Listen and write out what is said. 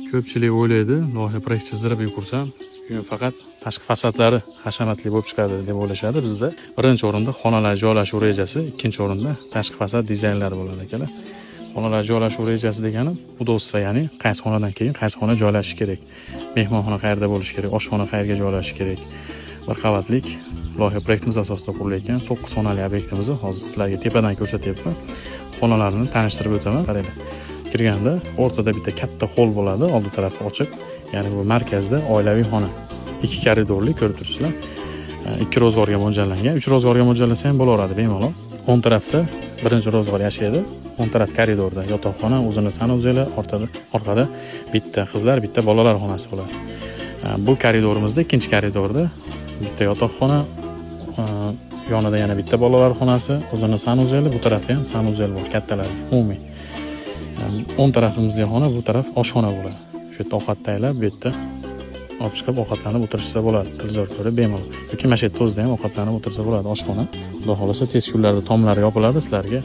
Ko'pchilik o'ylaydi, loyiha proyekt chizdirib yuborsam, faqat tashqi fasadlari hashamatli bo'lib chiqadi deb o'ylashadi. Bizda birinchi o'rinda xonalar joylashuv rejasi, ikkinchi o'rinda tashqi fasad dizaynlari bo'ladi akalar. Xonalar joylashuv rejasi degani udobство, ya'ni qaysi xonadan keyin qaysi xona joylashishi kerak. Mehmonxona qayerda bo'lishi kerak, oshxona qayerga joylashishi kerak. Bir qavatlik loyiha proyektimiz asosida qurilayotgan 9 xonali obyektimizni hozir sizlarga tepadan ko'rsatyapman. Xonalarni tanishtirib o'taman. Qaranglar. Kirganda o'rtada bitta katta hol bo'ladi, oldi tarafi ochiq. Ya'ni bu markazda oilaviy xona. 2 koridorli ko'rib turibsizlar. 2 ro'zg'orga mo'ljallangan. 3 ro'zg'orga mo'ljallasa ham bo'laveradi bemalol. O'ng tarafda birinchi ro'zg'or yashaydi. O'ng taraf koridorda yotoqxona, o'zini sanuzel, orqada bitta qizlar, bitta bolalar xonasi bo'ladi. Bu koridorimizda ikkinchi koridorda bitta yotoqxona, yonida yana bitta bolalar xonasi, o'zini sanuzeli, bu tarafda ham sanuzel bor, kattalar, umumiy. O'ng tarafimizga xona, bu taraf oshxona bo'ladi. Shu yerda ovqat tayyorlab, bu yerda olib chiqib ovqatlanib o'tirishsa bo'ladi. Televizor ko'rib bemalol. Yoki mana shu yerda o'zida ham ovqatlanib o'tirsa bo'ladi oshxona. Xudo xolasa tez kunlarda tomlari yopiladi sizlarga.